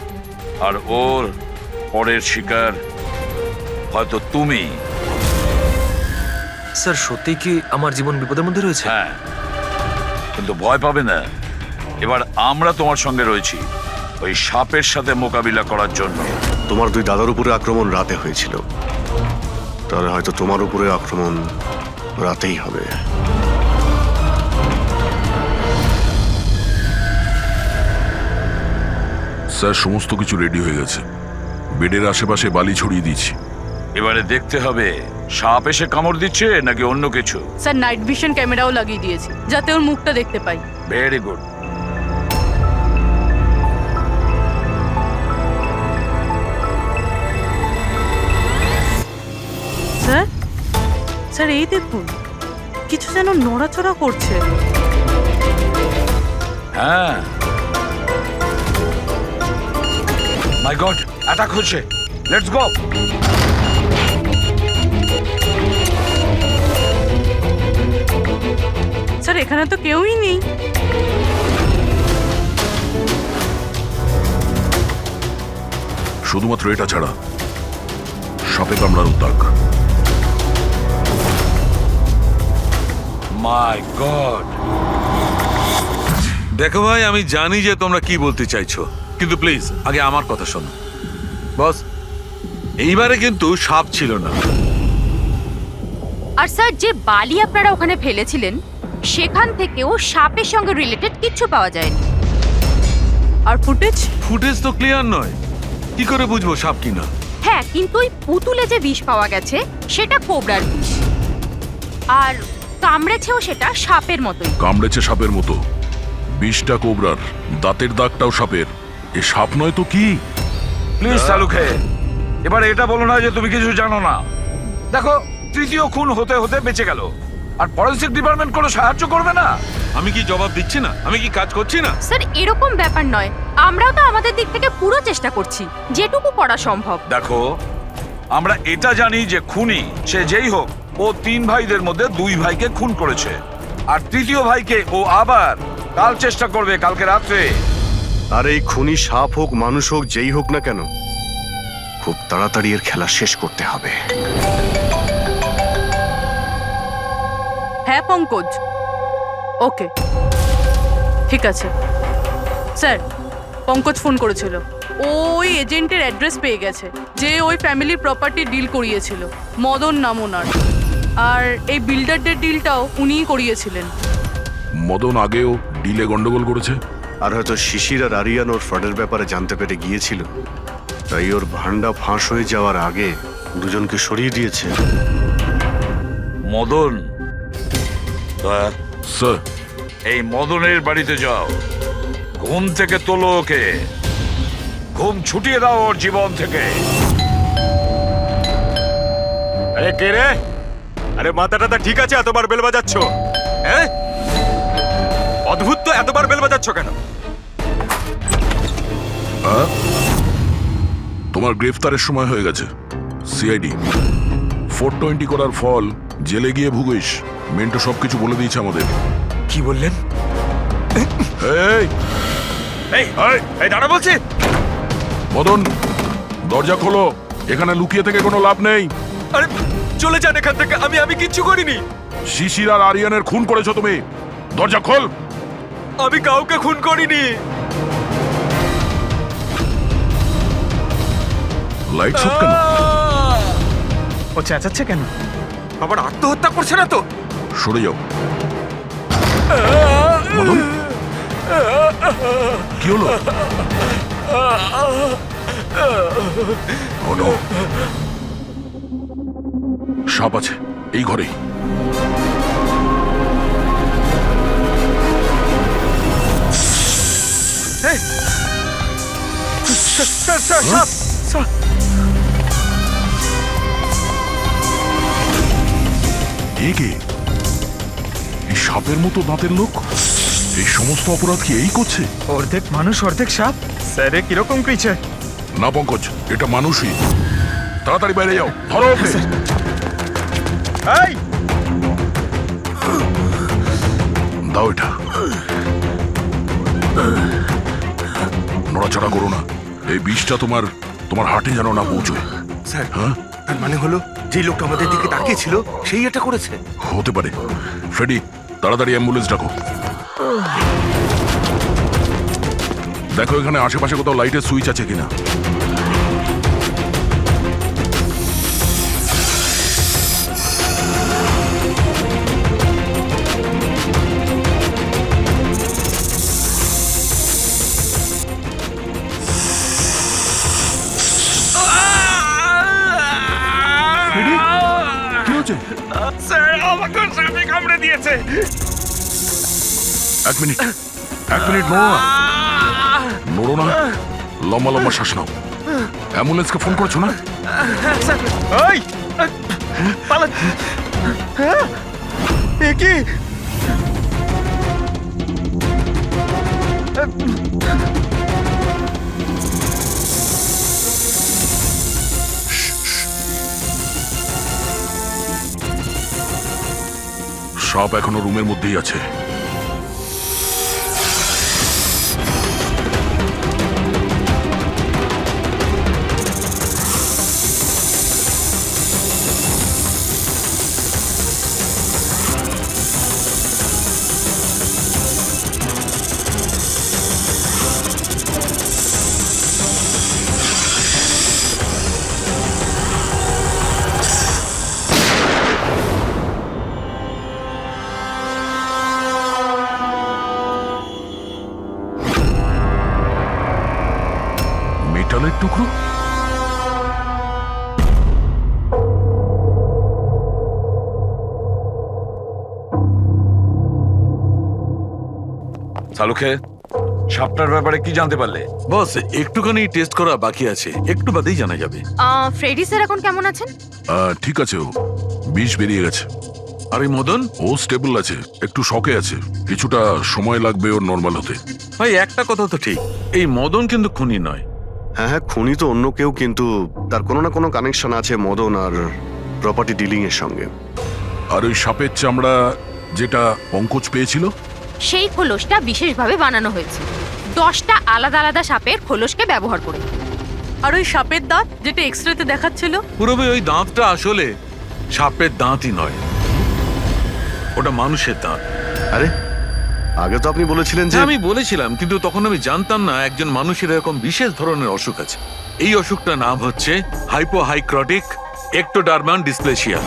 আর ওর পরের শিকার হয়তো তুমি। স্যার, সত্যি কি আমার জীবন বিপদের মধ্যে রয়েছে? হ্যাঁ, কিন্তু ভয় পাবে না, এবার আমরা তোমার সঙ্গে রয়েছি ওই সাপের সাথে মোকাবিলা করার জন্য। তোমার 2 দাদার উপরে আক্রমণ রাতে হয়েছিল, তাহলে হয়তো তোমার উপরে আক্রমণ রাতেই হবে। স্যার, সমস্ত কিছু রেডি হয়ে গেছে। বেডের আশেপাশে বালি ছড়িয়ে দিয়েছি। এবারে দেখতে হবে সাপ এসে কামড় দিচ্ছে নাকি অন্য কিছু। স্যার, নাইট ভিশন ক্যামেরাও লাগিয়ে দিয়েছি যাতে ওর মুখটা দেখতে পাই। Very good. স্যার, স্যার এই দেখুন, কিছু যেন নড়াচড়া করছে। হ্যাঁ, মাই গড, অ্যাটাক হচ্ছে। Let's go. স্যার, এখানে তো কেউই নেই। শুধুমাত্র এটা ছাড়া সাপে কামড়ার উদ্যোগ। মাই গড। দেখো ভাই, আমি জানি যে তোমরা কি বলতে চাইছো, কিন্তু প্লিজ আগে আমার কথা শোনো। বস, এইবারে কিন্তু সাপ ছিল না। আর স্যার, যে বালি আপনারা ওখানে ফেলেছিলেন সেখান থেকেও সাপের সঙ্গে রিলেটেড কিছু পাওয়া যায়নি। আর ফুটেজ তো ক্লিয়ার নয়, কি করে বুঝবো সাপ কিনা? হ্যাঁ, কিন্তু ওই পুতুলে যে বিষ পাওয়া গেছে সেটা কোবরার বিষ, আর কামড়েছেও সেটা সাপের মতোই। কামড়েছে সাপের মতো, বিষটা কোবরার, দাঁতের দাগটাও সাপের। এ সাপ নয় তো কি? প্লিজ সালুকে, এবার এটা বলো না যে তুমি কিছু জানো না। দেখো, তৃতীয় খুন হতে হতে বেঁচে গেল, আর ফরেন্সিক ডিপার্টমেন্ট কোনো সাহায্য করবে না? আমি কি জবাব দিচ্ছি না? আমি কি কাজ করছি না? স্যার এরকম ব্যাপার নয়, আমরাও তো আমাদের দিক থেকে পুরো চেষ্টা করছি যেটুকু করা সম্ভব। দেখো, আমরা এটা জানি যে খুনি সে যেই হোক, ও 3 ভাইদের মধ্যে 2 ভাইকে খুন করেছে, আর তৃতীয় ভাইকে ও আবার কাল চেষ্টা করবে, কালকে রাত্রে। আর এই খুনি সাপ হোক মানুষ হোক যেই হোক না কেন, খুব তাড়াতাড়ি এর খেলা শেষ করতে হবে। হ্যাঁ পঙ্কজ, ওকে ঠিক আছে। স্যার, পঙ্কজ ফোন করেছিল, ও ওই এজেন্টের অ্যাড্রেস পেয়ে গেছে যে ওই ফ্যামিলির প্রপার্টি ডিল করিয়েছিল, মদন নাম ওনার। আর এই বিল্ডারদের ডিলটাও উনিই করিয়েছিলেন। মদন আগেও ডিলে গন্ডগোল করেছে। আর হয়তো শিশির আর আরিয়ান ওর ফ্রডের ব্যাপারে জানতে পেরে গিয়েছিল, তাই ওর ভান্ডা ফাঁস হয়ে যাওয়ার আগে দুজনকে সরিয়ে দিয়েছে। মদন, স্যার, এই মদনের বাড়িতে যাও, ঘুম থেকে তোলো ওকে, ঘুম ছুটিয়ে দাও ওর জীবন থেকে। আরে কে রে? আরে মাথাটা ঠিক আছে, এতবার বেল বাজাচ্ছ? হ্যাঁ, অদ্ভুত তো, এতবার বেল বাজাচ্ছ কেন? তোমার গ্রেফতারের সময় হয়ে গেছে। সিআইডি 420 করার ফল জেলে গিয়ে ভুগিস। মেন্টো সবকিছু বলে দিয়েছে আমাদের। কি বললেন? এই এই এই দাঁড়া বলছি। মদন, দরজা খোলো, এখানে লুকিয়ে থেকে কোনো লাভ নেই। আরে চলে যান এখান থেকে, আমি কিচ্ছু করিনি। শিশির আর আরিয়ানের খুন করেছো তুমি। দরজা খোল। আমি কাউকে খুন করিনি। লাইট সব কেন? ও চেঁচাচ্ছে কেন? আবার আত্মহত্যা করছে না তো? সরে যাও। মদন, কি হলো? Oh no! সাপ আছে এই ঘরেই। এ কে? এই সাপের মতো দাঁতের লোক? এই সমস্ত অপরাধ কি এই করছে? অর্ধেক মানুষ অর্ধেক সাপ। স্যারে কিরকম ক্রিচার? না পঙ্কজ, এটা মানুষই। তাড়াতাড়ি বাইরে যাও, ধরো ওকে। এই দাও এটা। নড়াচড়া করো না, এই বিষটা তোমার হার্টে যেন না পৌঁছয়। স্যার, হ্যাঁ, তার মানে হলো যে লোকটা আমাদের দিকে তাকিয়েছিল সেই এটা করেছে। হতে পারে। ফ্রেডি, তাড়াতাড়ি অ্যাম্বুলেন্স ডাকো। দেখো এখানে আশেপাশে কোথাও লাইটের সুইচ আছে কিনা। কি হচ্ছে? স্যার, আমাকে সাপে কামড়ে দিয়েছে। এক মিনিট, নড়ো না। লম্বা লম্বা শ্বাস নাও। অ্যাম্বুলেন্সকে ফোন করেছো না? ওই পালা। এ কি? সাপ এখনো রুমের মধ্যেই আছে। মেটালের টুকরো? সালুখে, সাপটার ব্যাপারে কি জানতে পারলে? বস, একটুখানি টেস্ট করা বাকি আছে, একটু বাদেই জানা যাবে। ফ্রেডি স্যার এখন কেমন আছেন? ঠিক আছে ও। বিষ বেরিয়ে গেছে। আর এই মদন? ও স্টেবল আছে, একটু শকে আছে, কিছুটা সময় লাগবে ওর নর্মাল হতে। ভাই একটা কথা তো ঠিক, এই মদন কিন্তু খুনি নয়। হ্যাঁ হ্যাঁ, খুনি তো অন্য কেউ, কিন্তু তার কোনো না কোনো কানেকশন আছে মদন আর প্রপার্টি ডিলিং এর সঙ্গে। আর ওই সাপের চামড়া যেটা পঙ্কজ পেয়েছিল, সেই খোলসটা বিশেষভাবে বানানো হয়েছে 10টা আলাদা আলাদা সাপের খোলসকে ব্যবহার করে। আর ওই সাপের দাঁত যেটা এক্সরেতে দেখাচ্ছিল, পুরোবে ওই দাঁতটা আসলে সাপের দাঁতই নয়, ওটা মানুষের দাঁত। আরে আগে তো আপনি বলেছিলেন যে হ্যাঁ, আমি বলেছিলাম, কিন্তু তখন আমি জানতাম না একজন মানুষের এরকম বিশেষ ধরনের অসুখ আছে। এই অসুখটার নাম হচ্ছে হাইপোহাইক্রটিক একটোডার্মান ডিসপ্লেসিয়া।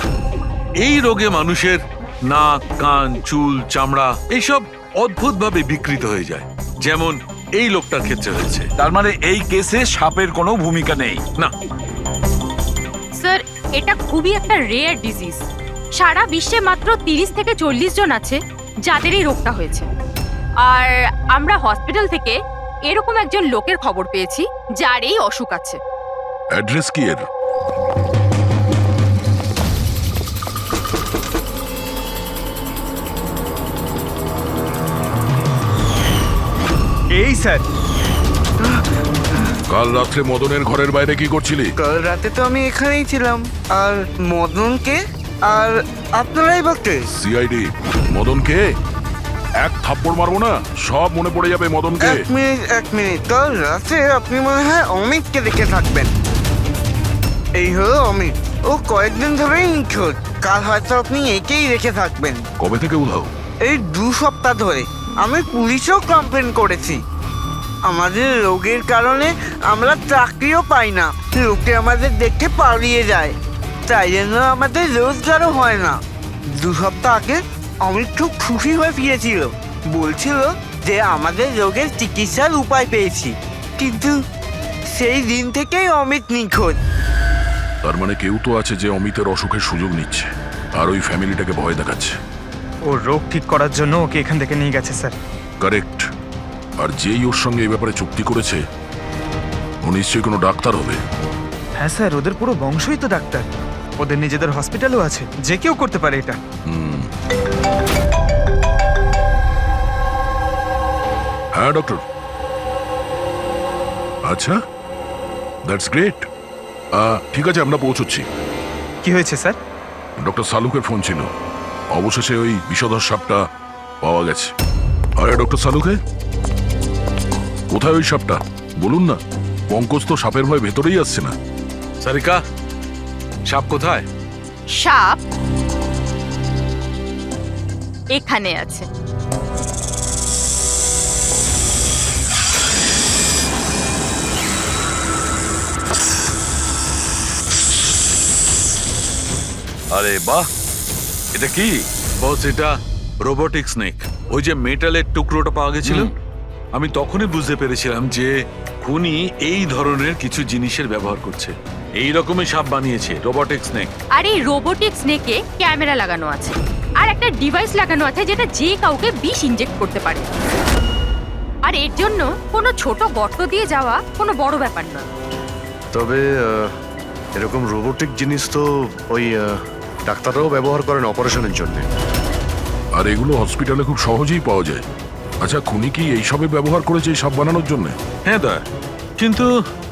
এই রোগে মানুষের নাক, কান, চুল, চামড়া এইসব অদ্ভুতভাবে বিকৃত হয়ে যায়, যেমন এই লোকটার ক্ষেত্রে হয়েছে। তার মানে এই কেসে সাপের কোনো ভূমিকা নেই। না, স্যার, এটা খুবই একটা রেয়ার ডিজিজ। সারা বিশ্বে মাত্র 30 থেকে 40 জন আছে যাদের এই রোগটা হয়েছে। আর আমরা হসপিটাল থেকে এরকম একজন লোকের খবর পেয়েছি যার এই অসুখ আছে। অ্যাড্রেস কি এর? এই স্যার, কাল রাত্রে মদনের ঘরের বাইরে কি করছিলি? কাল রাতে তো আমি এখানেই ছিলাম। আর মদনকে আর আপনারাই বলতে সিআইডি। মদনকে এক থাপ্পড় মারবো না, সব মনে পড়ে যাবে মদনকে। এক মিনিট, কাল রাতে আপনি মনে হয় অমিতকে দেখে থাকবেন। এই হলো অমিত, ও কয়েকদিন ধরেই নিখোঁজ। কাল হয়তো আপনি একেই রেখে থাকবেন। কবে থেকে উধাও? এই 2 সপ্তাহ ধরে। আমি পুলিশেও কমপ্লেন করেছি। আমাদের রোগের কারণে আমরা চাকরিও পাই না, লোকে আমাদের দেখে পালিয়ে যায়, তাই জন্য আমাদের রোজগারও হয় না। 2 সপ্তাহ আগে অমিত খুব খুশি হয়ে ফিরেছিল, বলছিল যে আমাদের রোগের চিকিৎসার উপায় পেয়েছি, কিন্তু সেই দিন থেকেই অমিত নিখোঁজ। তার মানে কেউ তো আছে যে অমিতের অসুখের সুযোগ নিচ্ছে আর ওই ফ্যামিলিটাকে ভয় দেখাচ্ছে। ওর রোগ ঠিক করার জন্য ওকে এখান থেকে নিয়ে গেছে স্যার। কারেক্ট। আর যেই ওর সঙ্গে এই ব্যাপারে চুক্তি করেছে ও নিশ্চয়ই কোনো ডাক্তার হবে। হ্যাঁ স্যার, ওদের পুরো বংশই তো ডাক্তার। ওদের নিজেদের হসপিটালও আছে, যে কেউ করতে পারে এটা। হ্যাঁ ডক্টর। আচ্ছা, দ্যাটস গ্রেট। ঠিক আছে, আমরা পৌঁছচ্ছি। কি হয়েছে স্যার? ডক্টর সালুকের ফোন ছিল, অবশেষে ওই বিষধর সাপটা পাওয়া গেছে। আরে ডক্টর সালুকে, কোথায় ওই সাপটা বলুন না? পঙ্কজ তো সাপের ভয় ভেতরেই আসছে না। সারিকা, সাপ কোথায়? সাপ এখানে আছে। আরে বাহ, এটা কি? বস, এটা রোবোটিক স্নেক। ওই যে মেটালের টুকরোটা পাওয়া গেছিল, আমি তখনই বুঝতে পেরেছিলাম যে খুনি এই ধরনের কিছু জিনিসের ব্যবহার করছে। এই রকমের সাপ বানিয়েছে রোবোটিক স্নেক। আর এই রোবোটিক স্নেকে ক্যামেরা লাগানো আছে আর একটা ডিভাইস লাগানো আছে যেটা যে কাউকে বিষ ইনজেক্ট করতে পারে। আর এর জন্য কোনো ছোট গর্ত দিয়ে যাওয়া কোনো বড় ব্যাপার না। তবে এরকম রোবোটিক জিনিস তো ওই ডাক্তাররাও ব্যবহার করেন অপারেশনের জন্য। আর এগুলো হসপিটালে খুব সহজেই পাওয়া যায়। আচ্ছা, খুনি কি এইসবে ব্যবহার করেছে এই সাপ বানানোর জন্য? হ্যাঁ দা, কিন্তু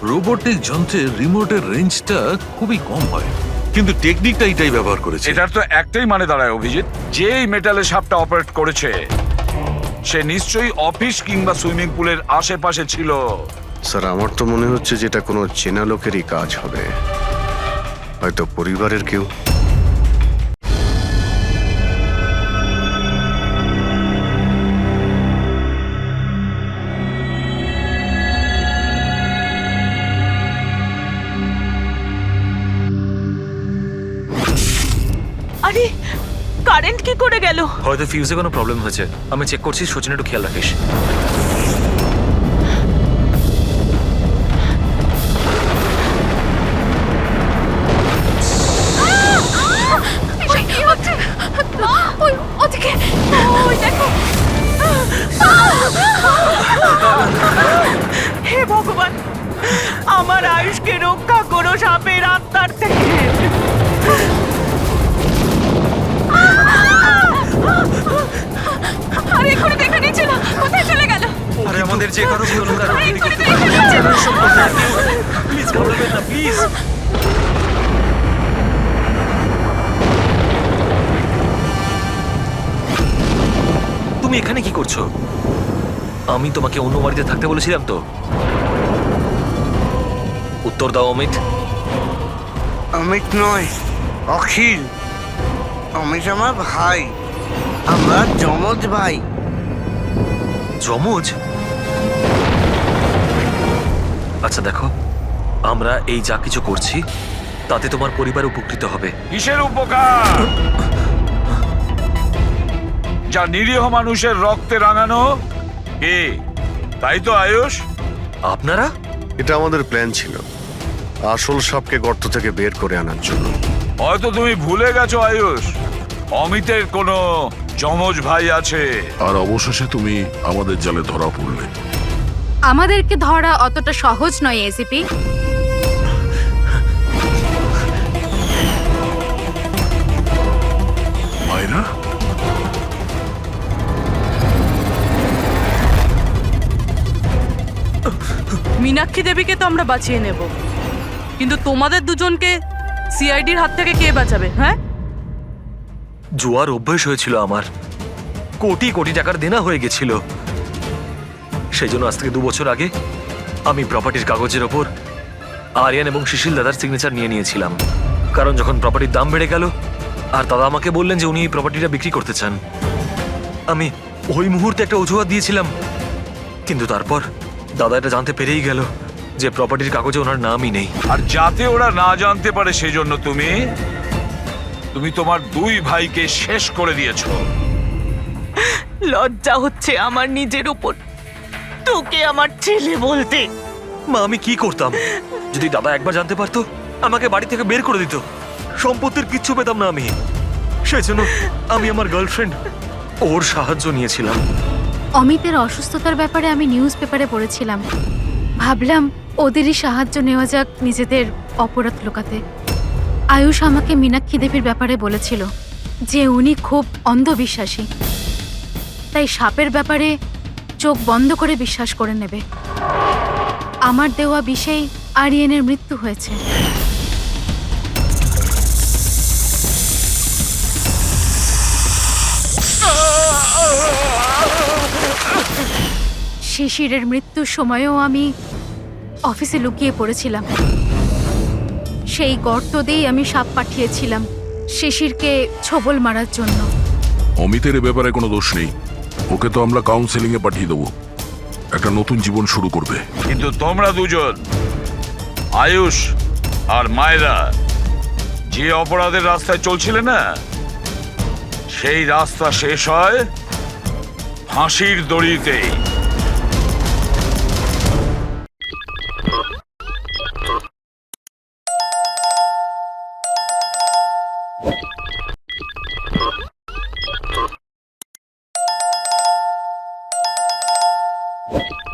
রোবোটিক যন্ত্রের রিমোটের রেঞ্জটা খুবই কম হয়, কিন্তু টেকনিকটা এটাই ব্যবহার করেছে। এটার তো একটাই মানে দাঁড়ায় অভিজিৎ, যে এই মেটালের সাপটা অপারেট করেছে সে নিশ্চয়ই অফিস কিংবা সুইমিং পুলের আশেপাশে ছিল। স্যার, আমার তো মনে হচ্ছে যে এটা কোনো চেনা লোকেরই কাজ হবে, হয়তো পরিবারের কেউ। আরে কারেন্ট কি করে গেল? হয়তো ফিউজে কোনো প্রবলেম হয়েছে। আমি চেক করছি, সচিন একটু খেয়াল রাখিস। হে ভগবান, আমার আয়ুষকে রক্ষা করো সাপের আত্মার থেকে। যে কারো কোনো কারো ক্ষতি করতে পারে। আপনারা এসব করবেন না, কেউ। প্লিজ ঘাবড়াবেন না, প্লিজ। তুমি এখানে কি করছো? আমি তোমাকে অন্য বাড়িতে থাকতে বলেছিলাম তো। উত্তর দাও অমিত। অমিত নয়, অখিল। অমিত আমার ভাই, আমরা যমজ ভাই। যমজ? আচ্ছা দেখো, আমরা এই যা কিছু করছি তাতে তোমার পরিবার উপকৃত হবে। কিসের উপকার? যা নিরীহ মানুষের রক্তে রাঙানো কে, তাই তো আয়ুষ? আপনারা? এটা আমাদের প্ল্যান ছিল, আসল সাপকে গর্ত থেকে বের করে আনার জন্য। হয়তো তুমি ভুলে গেছো আয়ুষ, অমিতের কোনো যমজ ভাই আছে। আর অবশেষে তুমি আমাদের জালে ধরা পড়লে। আমাদেরকে ধরা অতটা সহজ নয় এসিপি। মায়েরা, মীনাক্ষী দেবীকে তো আমরা বাঁচিয়ে নেব, কিন্তু তোমাদের দুজনকে সিআইডির হাত থেকে কে বাঁচাবে? হ্যাঁ, জুয়ার অভ্যেস হয়েছিল আমার, কোটি কোটি টাকার দেনা হয়ে গেছিল। সেই জন্য আজ থেকে 2 বছর আগে আমি প্রপার্টির কাগজের ওপর আরিয়ান এবং সুশীল দাদার সিগনেচার নিয়ে নিয়েছিলাম। কারণ যখন প্রপার্টির দাম বেড়ে গেল আর দাদা আমাকে বললেন যে উনি এই প্রপার্টিটা বিক্রি করতে চান, আমি ওই মুহূর্তে একটা অজুহাত দিয়েছিলাম। কিন্তু তারপর দাদা এটা জানতে পেরেই গেল যে প্রপার্টির কাগজে ওনার নামই নেই। আর যাতে ওরা না জানতে পারে সেজন্য তুমি তোমার 2 ভাইকে শেষ করে দিয়েছো। লজ্জা হচ্ছে আমার নিজের উপর, তোকে আমার ছেলে বলতে। মা, আমি কি করতাম? যদি দাদা একবার জানতে পারতো আমাকে বাড়ি থেকে বের করে দিত, সম্পত্তির কিচ্ছু পেতাম না আমি। সেই জন্য আমি আমার গার্লফ্রেন্ড ওর সাহায্য নিয়েছিলাম। অমিতের অসুস্থতার ব্যাপারে আমি নিউজ পেপারে পড়েছিলাম, ভাবলাম ওদেরই সাহায্য নেওয়া যাক নিজেদের অপরাধ লুকাতে। আয়ুষ আমাকে মীনাক্ষী দেবীর ব্যাপারে বলেছিল যে উনি খুব অন্ধবিশ্বাসী, তাই সাপের ব্যাপারে চোখ বন্ধ করে বিশ্বাস করে নেবে। আমার দেওয়া বিষেই আরিয়ানের মৃত্যু হয়েছে। শিশিরের মৃত্যুর সময়ও আমি অফিসে লুকিয়ে পড়েছিলাম। সেই গর্ত দিয়েই আমি সাপ পাঠিয়েছিলাম শিশিরকে ছোবল মারার জন্য। অমিতের এ ব্যাপারে কোনো দোষ নেই, ওকে তো আমরা কাউন্সেলিং এ পাঠিয়ে দেবো, একটা নতুন জীবন শুরু করবে। কিন্তু তোমরা দুজন, আয়ুষ আর মায়েরা, যে অপরাধের রাস্তায় চলছিলে না, সেই রাস্তা শেষ হয় ফাঁসির দড়িতেই। you